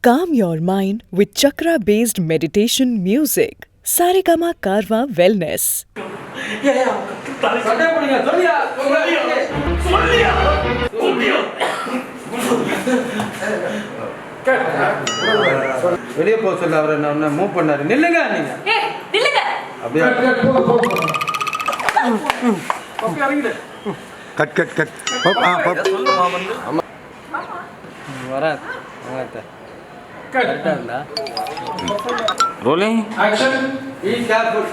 Calm your mind with chakra-based meditation music. Saregama Karwa Wellness. வெளியே போக சொல்ல அவர் என்ன மூவ் பண்ணாரு. நில்லுங்க நீங்க. நில்லுங்க. அப்படியே கட் கட் கட் வர வாங்க கரெக்டா இருந்தா ரோலிங் ஆக்ஷன் பீ கேர்ஃபுல்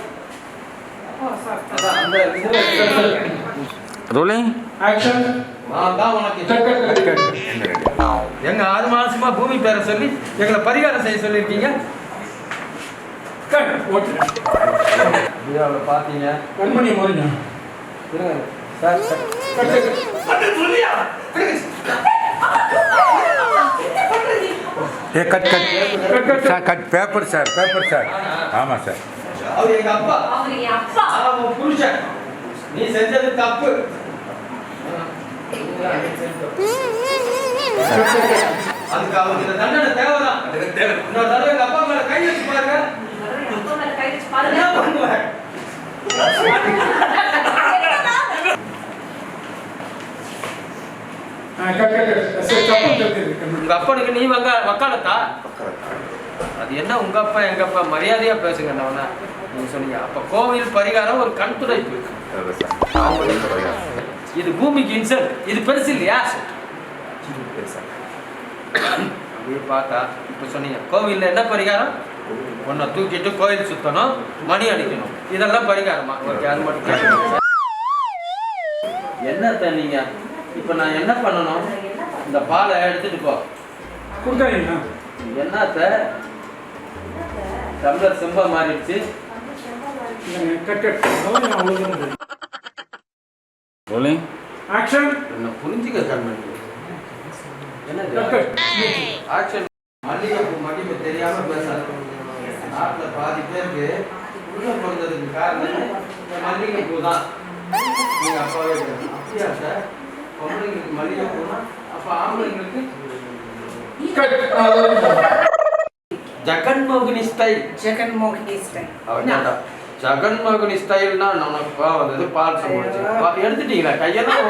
ரோலிங் ஆக்ஷன் நான் தான் உனக்கு எங்க 6 மாசமா பூமி பேர சொல்லி எங்களை பரிகாரம் செய்ய சொல்லிருக்கீங்க. வீடியோவில் பார்த்தீங்க கண்மணி மாறிங்க இருங்க சார் ஏ cut cut sir cut paper sir ஆமாம் சார் அவர் எங்க அப்பா அவர் என் அப்பா. அவன் புருஷன். நீ செஞ்சது தப்பு. அதுக்கு அவருக்கு இந்த தண்டனை தேவைதான். இன்னொரு தடவை எங்க அப்பா மேல கை வச்சு பாருங்க. என் அப்பா மேல கை வச்சு பாருங்க. என்ன பண்ணுவேன்? உங்க அப்பனுக்கு நீ வக்காலத்தா? அது என்ன உங்க அப்பா எங்க அப்பா மரியாதையா பேசுங்க. நீங்க சொன்னீங்க அப்ப கோவில் பரிகாரம் ஒரு கண் துடைப்பு. இது பூமிக்கு இன்சல்ட். இது பெருசு இல்லையா? அப்படியே பார்த்தா இப்ப சொன்னீங்க கோவில்ல என்ன பரிகாரம்? உன்னை தூக்கிட்டு கோயில் சுத்தணும், மணி அடிக்கணும், இதெல்லாம் பரிகாரமா? ஓகே, அது மட்டும் என்னத்த நீங்க இப்ப நான் என்ன பண்ணணும்? இந்த பாலை எடுத்துட்டு போ. என்னத்த டம்ளர் செம்பா மாறிடுச்சு. ரோலிங் ஆக்ஷன் என்ன புரிஞ்சுக்க கண்மணி. என்ன ஆக்ஷன் மல்லிகைப்பூ மகிமை தெரியாம பேசாது. நாட்டுல பாதி பேருக்கு உள்ள பிறந்ததுக்கு காரணம் இந்த மல்லிகைப்பூ தான். நீங்க அப்பாவே அப்படியா சார்? பொம்பளைங்களுக்கு மல்லிகைப்பூனா அப்ப ஆம்பளைங்களுக்கு ஜெகன்மோகினி ஸ்டைல். ஜெகன்மோகினி ஸ்டைல். ஜெகன்மோகினி ஸ்டைல்னா நமக்கு வந்தது பால் சமைச்சு எடுத்துட்டீங்களா? கையெல்லாம்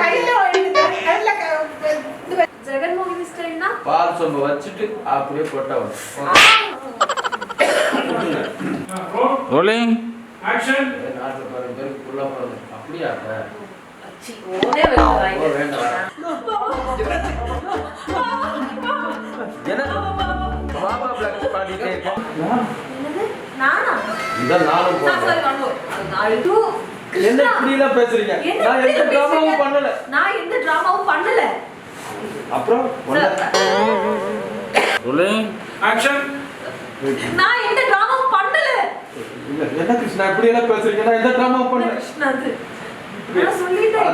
ஜெகன்மோகினி ஸ்டைல்னா பால் சொம்பு வச்சுட்டு அப்படியே கொட்ட வரும். ரோலிங் ஆக்ஷன் நாட்டுல பாருங்க பேருக்கு புள்ள பிறந்து அப்படியா? ஓனே வேண்டாம். என்ன பாபா பிளாக் பாடிட்டே இருக்கேன். என்னது? நானா? இதான் நானும் நான் போறேன். சரி வரணும். நாளைக்கு என்ன இப்படி எல்லாம் பேசுறீங்க? நான் எந்த டிராமாவும் பண்ணல. நான் எந்த டிராமாவும் பண்ணல. அப்புறம் ரோலிங் ஆக்ஷன் நான் எந்த டிராமாவும் பண்ணல. என்ன கிருஷ்ணா இப்படி எல்லாம் பேசுறீங்க? நான் எந்த டிராமாவும் பண்ணல. கிருஷ்ணா அது. நான் சொல்லிட்டேன்.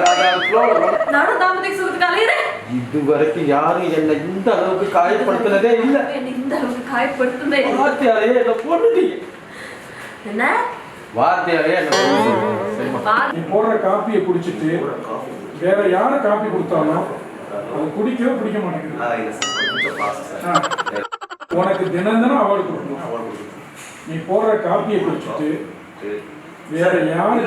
நானும் தாமதிக்கு சுத்துக்கு அலையறேன். இது வரைக்கும் யாரும் என்ன இந்த அளவுக்கு காயப்படுத்தினதே இல்ல. என்ன இந்த அளவுக்கு காயப்படுத்துனதே இல்ல. வார்த்தையாலே என்ன போட்டுட்டீங்க. என்ன? வார்த்தையாலே என்ன போட்டுட்டீங்க. நீ போடுற காப்பியை குடிச்சிட்டு வேற யாரு காப்பி கொடுத்தாலும் அது குடிக்கவே பிடிக்க மாட்டேங்குது. உனக்கு தினம் அவார்டு கொடுக்கணும். நீ போடுற காப்பியை குடிச்சிட்டு வேற யாரு